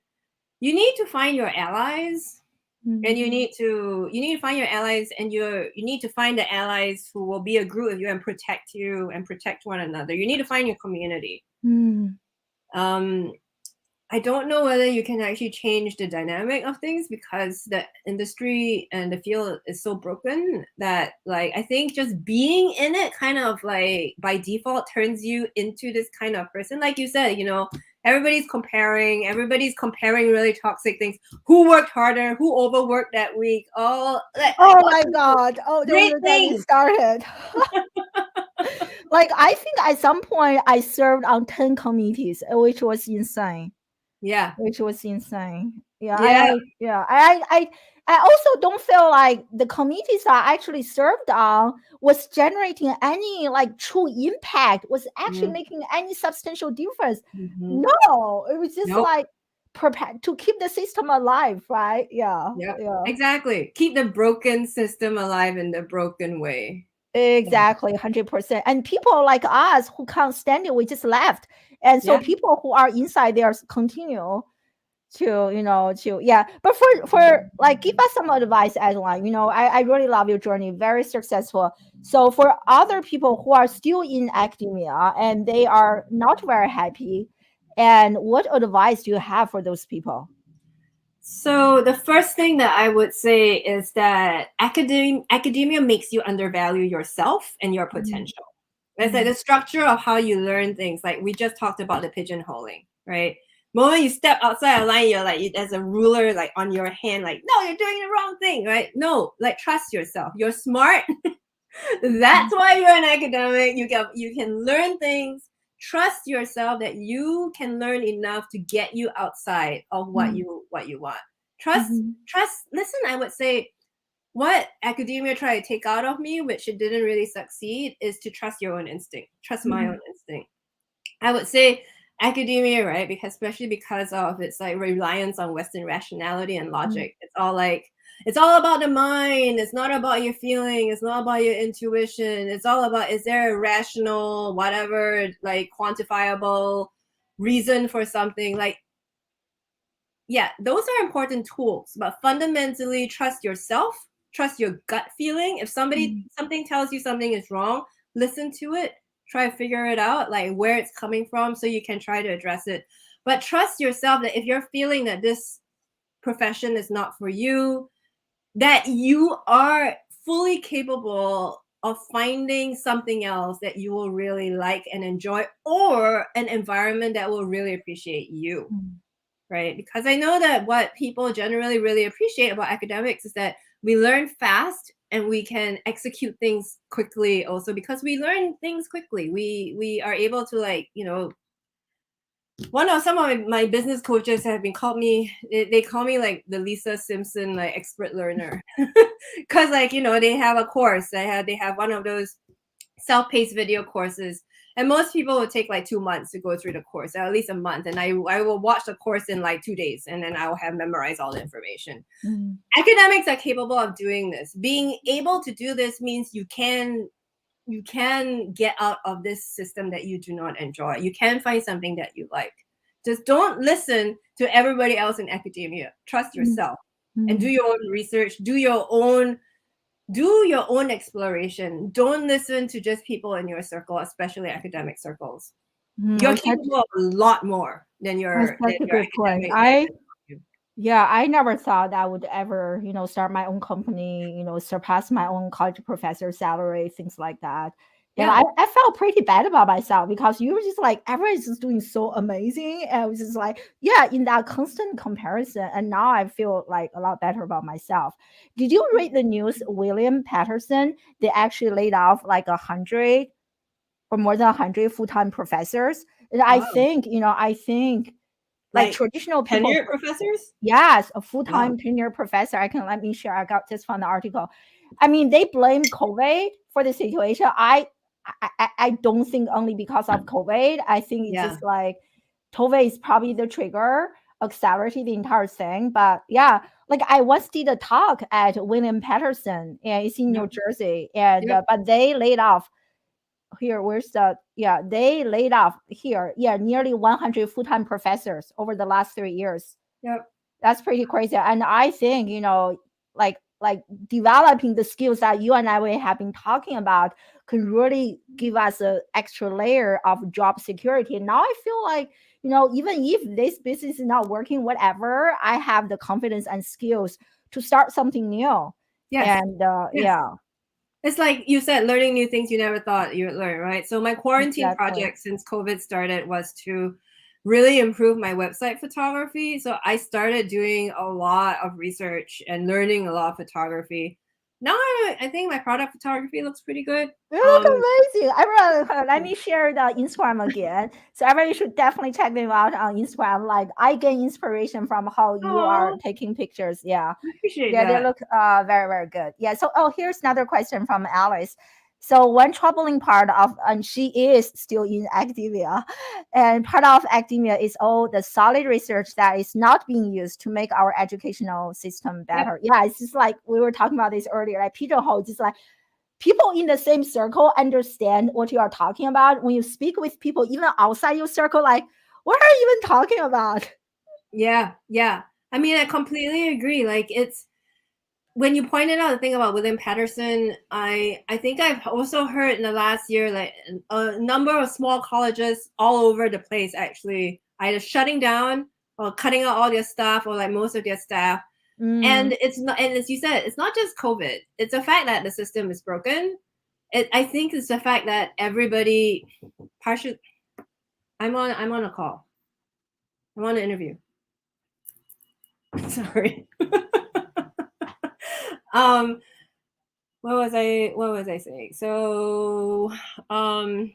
Speaker 1: you need to find your allies. And you need to find your allies, and you need to find the allies who will be a group of you and protect you and protect one another. You need to find your community. I don't know whether you can actually change the dynamic of things because the industry and the field is so broken that like I think just being in it kind of like by default turns you into this kind of person. Like you said, everybody's comparing really toxic things. Who worked harder? Who overworked that week? All like
Speaker 2: Oh my God. Oh, don't
Speaker 1: great
Speaker 2: even get me
Speaker 1: things.
Speaker 2: started. Like, I think at some point I served on 10 committees, which was insane.
Speaker 1: Yeah.
Speaker 2: Which was insane. Yeah,
Speaker 1: Yeah.
Speaker 2: I also don't feel like the committees I actually served on was generating any like true impact, was actually making any substantial difference.
Speaker 1: Mm-hmm.
Speaker 2: No, it was just
Speaker 1: Nope.
Speaker 2: like to keep the system alive, right? Yeah.
Speaker 1: Yep.
Speaker 2: Yeah.
Speaker 1: Exactly. Keep the broken system alive in the broken way.
Speaker 2: Exactly, 100%. And people like us who can't stand it, we just left. And so
Speaker 1: Yeah.
Speaker 2: people who are inside there continue to yeah. But for like, give us some advice, Adeline. I really love your journey, very successful. So for other people who are still in academia and they are not very happy, and what advice do you have for those people?
Speaker 1: So the first thing that I would say is that academia makes you undervalue yourself and your potential. It's like the structure of how you learn things. Like we just talked about the pigeonholing, right? Moment you step outside a line, you're like there's a ruler like on your hand, like no, you're doing the wrong thing, right? No, like trust yourself. You're smart. That's why you're an academic. You can learn things. Trust yourself that you can learn enough to get you outside of what you want. Trust. Listen, I would say what academia tried to take out of me, which it didn't really succeed, is to trust your own instinct. Trust my own instinct. I would say academia, right? Because especially because of its like reliance on Western rationality and logic. It's all about the mind. It's not about your feeling. It's not about your intuition. It's all about, is there a rational, whatever, like quantifiable reason for something? Like, yeah, those are important tools, but fundamentally trust yourself, trust your gut feeling. If something tells you something is wrong, listen to it, try to figure it out, like where it's coming from so you can try to address it. But trust yourself that if you're feeling that this profession is not for you, that you are fully capable of finding something else that you will really like and enjoy, or an environment that will really appreciate you. Right? Because I know that what people generally really appreciate about academics is that we learn fast and we can execute things quickly also, because we learn things quickly. We are able to like, some of my business coaches have been called me, they call me like the Lisa Simpson like expert learner. Because like, they have a course. They have one of those self-paced video courses, and most people would take like 2 months to go through the course, or at least a month, and I will watch the course in like 2 days, and then I will have memorized all the information. Academics are capable of doing this. Being able to do this means you can get out of this system that you do not enjoy. You can find something that you like. Just don't listen to everybody else in academia. Trust yourself and do your own research, do your own exploration. Don't listen to just people in your circle, especially academic circles. You're capable of a lot more than your
Speaker 2: That's such a good point. I never thought I would ever, start my own company, surpass my own college professor salary, things like that. And I felt pretty bad about myself because you were just like, everyone's just doing so amazing. And I was just like, in that constant comparison. And now I feel like a lot better about myself. Did you read the news? William Patterson, they actually laid off like 100 or more than 100 full-time professors. And I think, like traditional people,
Speaker 1: tenured professors.
Speaker 2: Yes, a full-time tenured professor. Let me share. I got just found the article. I mean, they blame COVID for the situation. I don't think only because of COVID. I think it's just like COVID is probably the trigger, accelerated the entire thing. But like I once did a talk at William Patterson, and it's in New Jersey, and but they laid off here. They laid off here. Nearly 100 full-time professors over the last 3 years. That's pretty crazy. And I think, like developing the skills that you and I have been talking about can really give us an extra layer of job security. Now I feel like, even if this business is not working, whatever, I have the confidence and skills to start something new.
Speaker 1: Yes.
Speaker 2: And
Speaker 1: Yes.
Speaker 2: yeah.
Speaker 1: It's like you said, learning new things you never thought you would learn, right? So my quarantine project since COVID started was to really improve my website photography. So I started doing a lot of research and learning a lot of photography. Now I think my product photography looks pretty good.
Speaker 2: You look amazing. Everyone, let me share the Instagram again. So everybody should definitely check them out on Instagram. Like, I gain inspiration from how you are taking pictures. Yeah.
Speaker 1: I appreciate that.
Speaker 2: They look very, very good. Yeah. So here's another question from Alice. So one troubling part of, and she is still in academia, and part of academia is all the solid research that is not being used to make our educational system better. Yep. Yeah, it's just like we were talking about this earlier, like pigeonhole, just like people in the same circle understand what you are talking about. When you speak with people even outside your circle, like, what are you even talking about?
Speaker 1: Yeah. I mean, I completely agree. Like, it's, when you pointed out the thing about William Patterson, I think I've also heard in the last year, like a number of small colleges all over the place actually either shutting down or cutting out all their staff or like most of their staff. And it's not, and as you said, it's not just COVID. It's the fact that the system is broken. I think it's the fact that everybody partially. I'm on a call. I'm on an interview. Sorry. What was I saying? So
Speaker 2: no,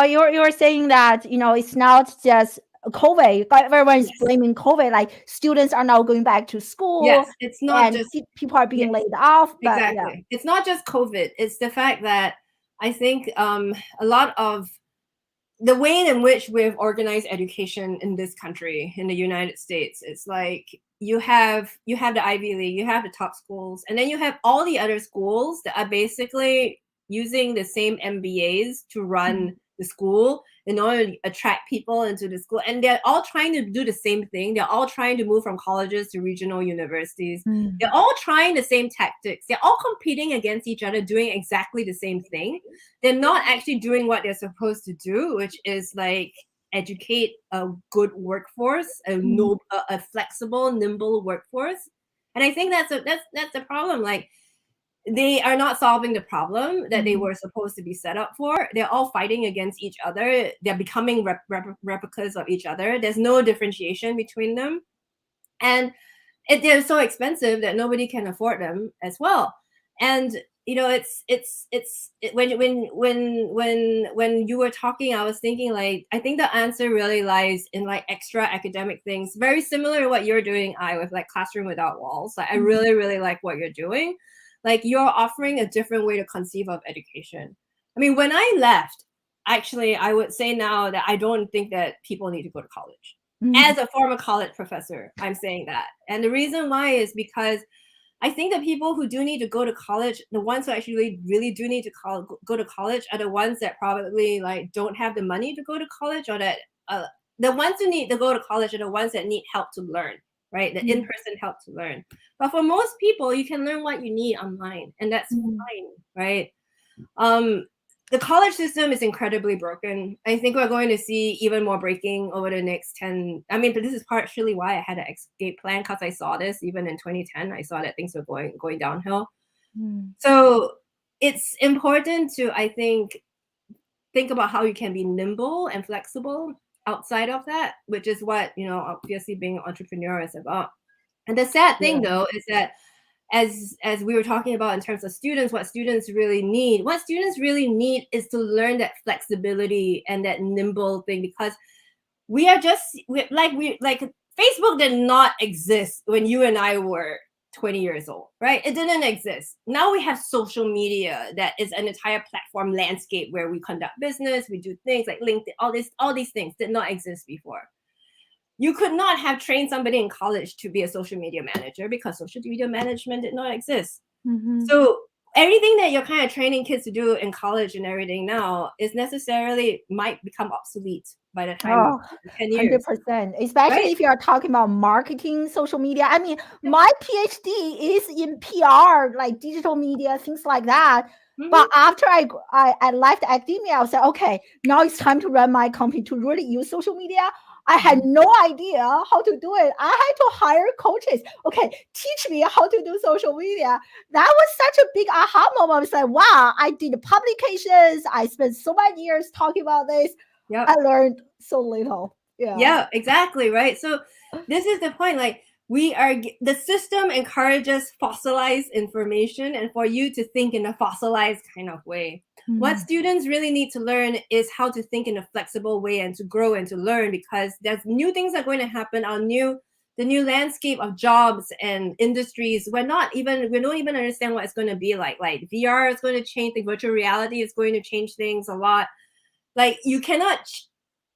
Speaker 2: you're saying that it's not just COVID. Everyone's blaming COVID. Like, students are now going back to school.
Speaker 1: Yes, it's not just
Speaker 2: people are being laid off. But
Speaker 1: exactly, it's not just COVID. It's the fact that I think a lot of the way in which we've organized education in this country, in the United States, it's like you have the Ivy League, you have the top schools, and then you have all the other schools that are basically using the same MBAs to run the school in order to attract people into the school. And they're all trying to do the same thing. They're all trying to move from colleges to regional universities. They're all trying the same tactics. They're all competing against each other, doing exactly the same thing. They're not actually doing what they're supposed to do, which is like educate a good workforce, a flexible, nimble workforce. And I think that's the problem. Like, they are not solving the problem that they were supposed to be set up for. They're all fighting against each other. They're becoming replicas of each other. There's no differentiation between them. And they're so expensive that nobody can afford them as well. And when you were talking, I was thinking, like, I think the answer really lies in like extra academic things, very similar to what you're doing, with like Classroom Without Walls. Like, I really, really like what you're doing. Like, you're offering a different way to conceive of education. I mean, when I left, actually, I would say now that I don't think that people need to go to college. As a former college professor, I'm saying that. And the reason why is because I think the people who do need to go to college, the ones who actually really do need to go to college, are the ones that probably like don't have the money to go to college, or that the ones who need to go to college are the ones that need help to learn, right? The in-person help to learn. But for most people, you can learn what you need online, and that's fine, right? The college system is incredibly broken. I think we're going to see even more breaking over the next 10. I mean, but this is partially why I had an escape plan, because I saw this even in 2010. I saw that things were going downhill. So it's important to, I think about how you can be nimble and flexible outside of that, which is what, obviously being an entrepreneur is about. And the sad thing, though, is that as we were talking about in terms of students, what students really need is to learn that flexibility and that nimble thing, because Facebook did not exist when you and I were 20 years old, right? It didn't exist. Now we have social media that is an entire platform landscape where we conduct business, we do things like LinkedIn, all these things did not exist before. You could not have trained somebody in college to be a social media manager because social media management did not exist. So everything that you're kind of training kids to do in college and everything now is necessarily might become obsolete by the time 10 years.
Speaker 2: 100%. Especially if you are talking about marketing, social media. I mean, my PhD is in PR, like digital media, things like that. But after I left academia, I was like, okay, now it's time to run my company to really use social media. I had no idea how to do it. I had to hire coaches. Okay, teach me how to do social media. That was such a big aha moment. I was like, wow, I did publications. I spent so many years talking about this.
Speaker 1: Yep.
Speaker 2: I learned so little.
Speaker 1: Yeah, exactly, right? So this is the point. Like, the system encourages fossilized information and for you to think in a fossilized kind of way. What students really need to learn is how to think in a flexible way and to grow and to learn, because there's new things are going to happen on the new landscape of jobs and industries. We don't even understand what it's going to be like. Like, VR is going to change, the virtual reality is going to change things a lot. Like, you cannot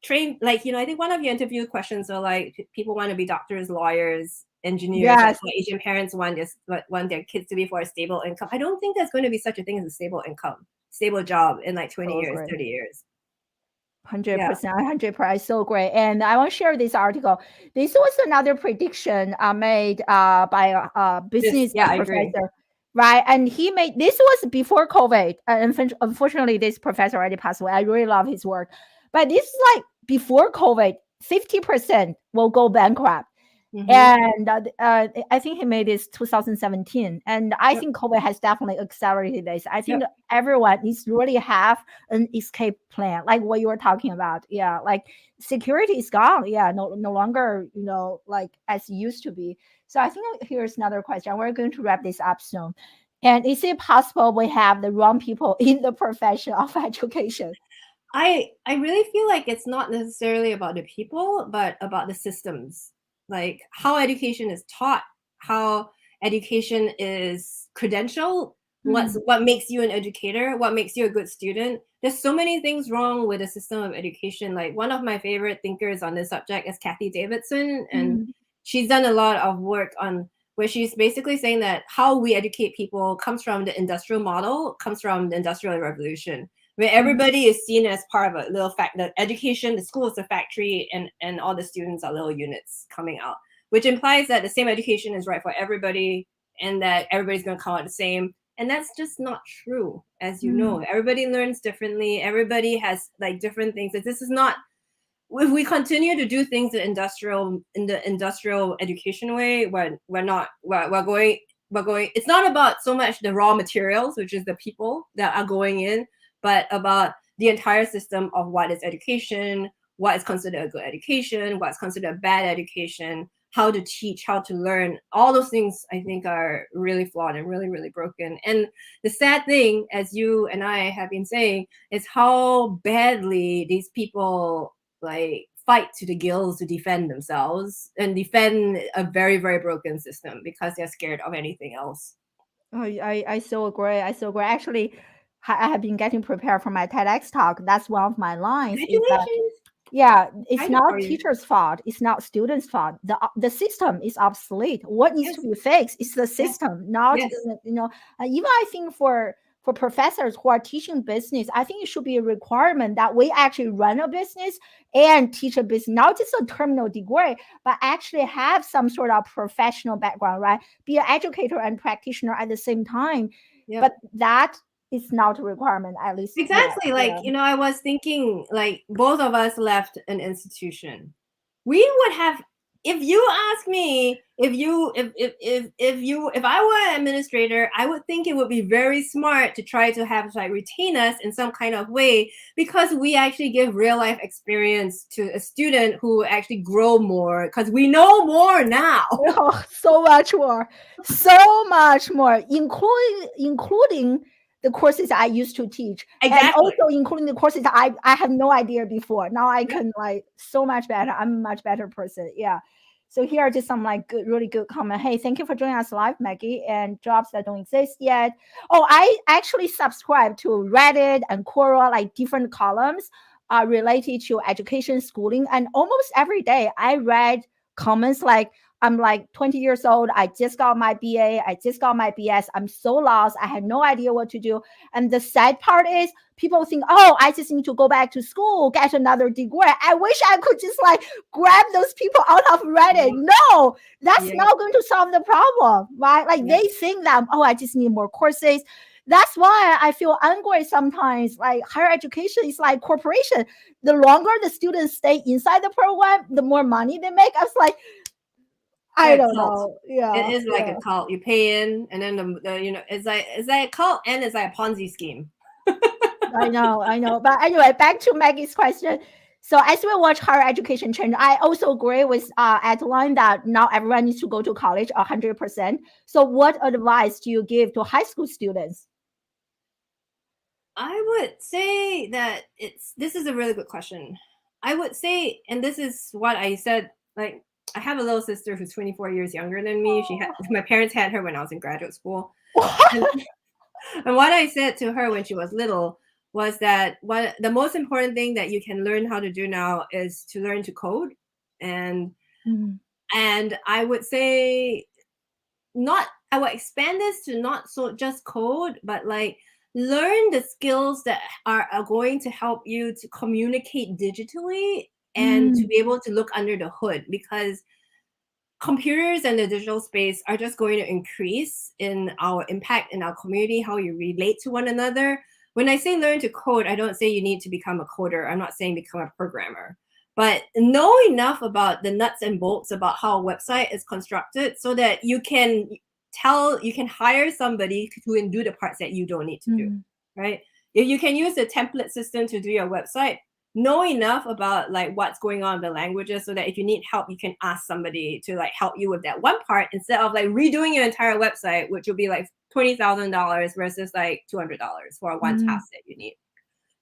Speaker 1: train, like, I think one of your interview questions are like, people want to be doctors, lawyers, engineers.
Speaker 2: Yes.
Speaker 1: Like, Asian parents want their kids to be for a stable income. I don't think there's going to be such a thing as a stable income, stable job in like 20 years, 30 years.
Speaker 2: 100%, 100%, so great. And I want to share this article. This was another prediction made by a business professor, right? And this was before COVID. Unfortunately, this professor already passed away. I really love his work. But this is like before COVID, 50% will go bankrupt. And I think he made this 2017. And I think COVID has definitely accelerated this. I think everyone needs to really have an escape plan, like what you were talking about. Yeah, like security is gone. Yeah, no longer, like as it used to be. So I think here's another question. We're going to wrap this up soon. And is it possible we have the wrong people in the profession of education?
Speaker 1: I really feel like it's not necessarily about the people, but about the systems. Like, how education is taught, how education is credentialed, what makes you an educator, what makes you a good student. There's so many things wrong with the system of education. Like, one of my favorite thinkers on this subject is Kathy Davidson, and she's done a lot of work on where she's basically saying that how we educate people comes from the industrial model, comes from the Industrial Revolution, where everybody is seen as part of a little the education, the school is a factory, and all the students are little units coming out, which implies that the same education is right for everybody and that everybody's going to come out the same. And that's just not true. As you know, everybody learns differently. Everybody has like different things. This is not, if we continue to do things in the industrial education way, we're going, it's not about so much the raw materials, which is the people that are going in, but about the entire system of what is education, what is considered a good education, what's considered a bad education, how to teach, how to learn. All those things, I think, are really flawed and really, really broken. And the sad thing, as you and I have been saying, is how badly these people like fight to the gills to defend themselves and defend a very, very broken system because they're scared of anything else.
Speaker 2: Oh, I so agree. Actually, I have been getting prepared for my TEDx talk. That's one of my lines. It's not teacher's fault. It's not students' fault. The system is obsolete. What needs to be fixed is the system, not even I think for professors who are teaching business, I think it should be a requirement that we actually run a business and teach a business, not just a terminal degree, but actually have some sort of professional background, right? Be an educator and practitioner at the same time. But that is not a requirement, at least.
Speaker 1: Exactly. I was thinking, like, both of us left an institution. We would have, if you ask me, if I were an administrator, I would think it would be very smart to try to have retain us in some kind of way, because we actually give real life experience to a student who actually grow more because we know more now.
Speaker 2: Oh, so much more, including the courses I used to teach, and also including the courses I had no idea before. Now I can so much better. I'm a much better person. Yeah. So here are just some really good comment. Hey, thank you for joining us live, Maggie. And jobs that don't exist yet. Oh, I actually subscribe to Reddit and Quora, different columns related to education, schooling, and almost every day I read comments like, I'm 20 years old. I just got my BA. I just got my BS. I'm so lost. I had no idea what to do. And the sad part is people think, oh, I just need to go back to school, get another degree. I wish I could just grab those people out of Reddit. No, that's not going to solve the problem, right? They think that, oh, I just need more courses. That's why I feel angry sometimes. Like higher education is like corporation. The longer the students stay inside the program, the more money they make. I was like, I don't know.
Speaker 1: It
Speaker 2: Yeah,
Speaker 1: is like a cult. You pay in, and then the it's like a cult, and it's like a Ponzi scheme.
Speaker 2: I know. But anyway, back to Maggie's question. So as we watch higher education change, I also agree with Adeline that now everyone needs to go to college 100%. So what advice do you give to high school students?
Speaker 1: I would say that this is a really good question. I would say, and this is what I said, like I have a little sister who's 24 years younger than me. My parents had her when I was in graduate school. And, and what I said to her when she was little was that the most important thing that you can learn how to do now is to learn to code. And I would say I would expand this to not so just code, but like learn the skills that are going to help you to communicate digitally and to be able to look under the hood, because computers and the digital space are just going to increase in our impact in our community, how you relate to one another. When I say learn to code, I don't say you need to become a coder. I'm not saying become a programmer, but know enough about the nuts and bolts about how a website is constructed so that you can hire somebody who can do the parts that you don't need to do, right? If you can use the template system to do your website, know enough about like what's going on in the languages so that if you need help, you can ask somebody to like help you with that one part instead of like redoing your entire website, which will be like $20,000 versus like $200 for one task that you need.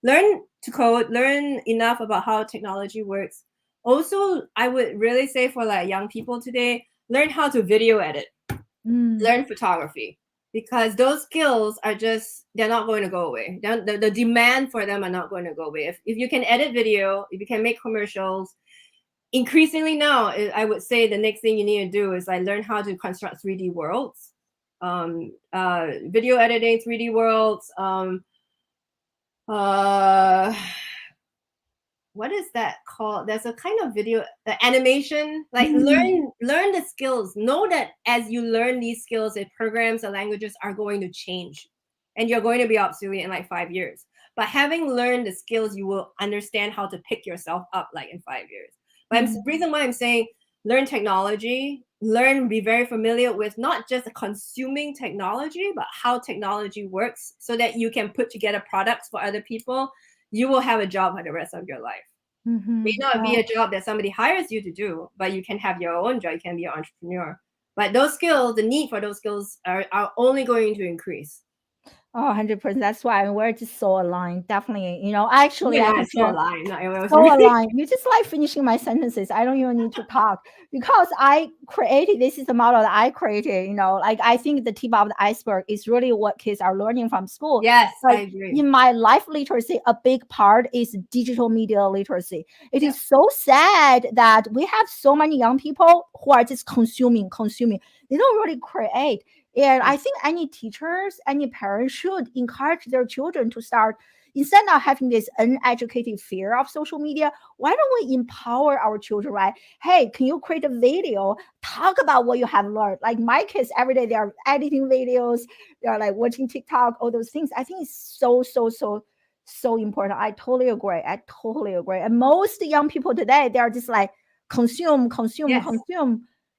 Speaker 1: Learn to code, learn enough about how technology works. Also, I would really say for like young people today, learn how to video edit, learn photography, because those skills are they're not going to go away. The demand for them are not going to go away. If you can edit video, if you can make commercials, increasingly now, I would say the next thing you need to do is like learn how to construct 3D worlds, video editing, 3D worlds, what is that called? There's a kind of video animation, like learn the skills. Know that as you learn these skills, the programs and languages are going to change and you're going to be obsolete in like 5 years. But having learned the skills, you will understand how to pick yourself up like in 5 years. But the reason why I'm saying learn technology, be very familiar with not just consuming technology, but how technology works so that you can put together products for other people. You will have a job for the rest of your life. May not be a job that somebody hires you to do, but you can have your own job. You can be an entrepreneur. But those skills, the need for those skills are only going to increase.
Speaker 2: Oh, 100%. That's why we're just so aligned. Definitely. Actually, I can
Speaker 1: so aligned.
Speaker 2: So aligned. You just like finishing my sentences. I don't even need to talk because this is the model that I created. Like I think the tip of the iceberg is really what kids are learning from school.
Speaker 1: Yes, I agree.
Speaker 2: In my life literacy, a big part is digital media literacy. It is so sad that we have so many young people who are just consuming. They don't really create. And I think any teachers, any parents should encourage their children to start, instead of having this uneducated fear of social media, why don't we empower our children, right? Hey, can you create a video? Talk about what you have learned. Like my kids, every day they are editing videos, they are like watching TikTok, all those things. I think it's so important. I totally agree. And most young people today, they are just like consume.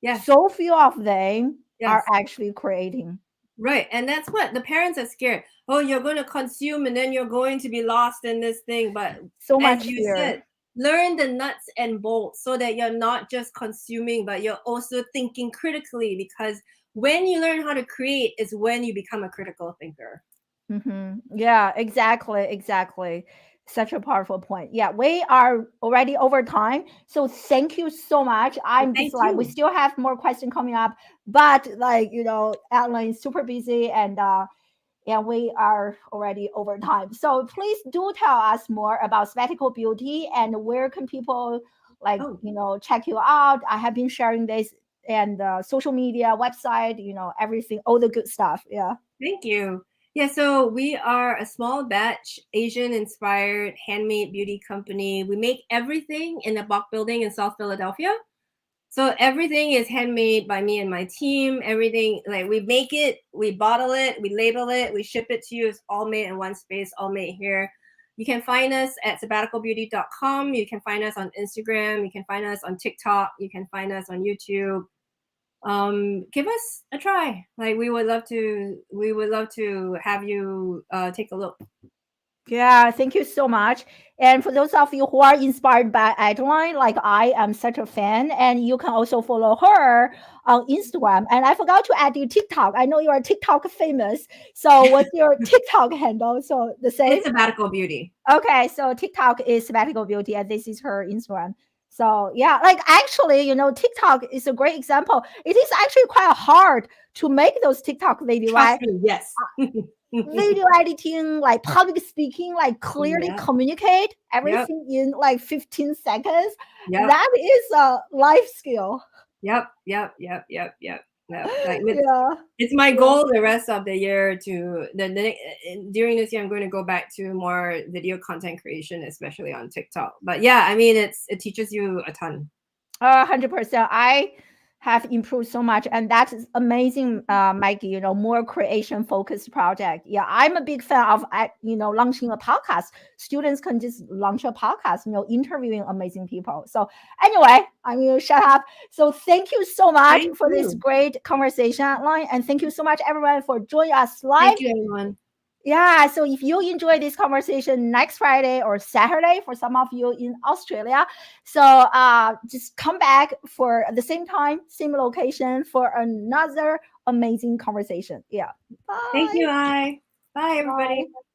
Speaker 1: Yes.
Speaker 2: So few of them are actually creating.
Speaker 1: Right. And that's what the parents are scared. Oh, you're going to consume and then you're going to be lost in this thing. But
Speaker 2: so much
Speaker 1: as you
Speaker 2: fear.
Speaker 1: said, learn the nuts and bolts so that you're not just consuming, but you're also thinking critically, because when you learn how to create is when you become a critical thinker.
Speaker 2: Yeah, exactly. Such a powerful point. Yeah, we are already over time. So thank you so much. I'm just like, we still have more questions coming up, but like, Adeline is super busy and we are already over time. So please do tell us more about Sabbatical Beauty and where can people check you out. I have been sharing this and social media, website, everything, all the good stuff. Yeah.
Speaker 1: Thank you. Yeah, so we are a small batch Asian-inspired handmade beauty company. We make everything in the Bach building in South Philadelphia. So everything is handmade by me and my team. Everything, like we make it, we bottle it, we label it, we ship it to you. It's all made in one space, all made here. You can find us at sabbaticalbeauty.com. You can find us on Instagram. You can find us on TikTok. You can find us on YouTube. Give us a try. Like we would love to have you take a look.
Speaker 2: Yeah, thank you so much. And for those of you who are inspired by Adeline, like I am such a fan, and you can also follow her on Instagram. And I forgot to add your TikTok. I know you are TikTok famous. So what's your TikTok handle? So the same?
Speaker 1: It's Sabbatical Beauty.
Speaker 2: Okay, so TikTok is Sabbatical Beauty, and this is her Instagram. So yeah, like actually, TikTok is a great example. It is actually quite hard to make those TikTok videos, right?
Speaker 1: Trust me, yes.
Speaker 2: Video editing, like public speaking, like clearly communicate everything in like 15 seconds. That is a life skill.
Speaker 1: Yep. Like it's my goal the rest of the year during this year I'm going to go back to more video content creation, especially on TikTok. But yeah, I mean it teaches you a ton.
Speaker 2: 100%. I have improved so much, and that is amazing, Maggie. More creation focused project. Yeah, I'm a big fan of launching a podcast. Students can just launch a podcast, interviewing amazing people. So anyway, I'm gonna shut up. So thank you so much for this great conversation, Adeline, and thank you so much everyone for joining us live.
Speaker 1: Thank you, everyone.
Speaker 2: Yeah, so if you enjoy this conversation next Friday or Saturday for some of you in Australia, so just come back for the same time, same location for another amazing conversation. Yeah. Bye.
Speaker 1: Thank you, Bye, everybody. Bye.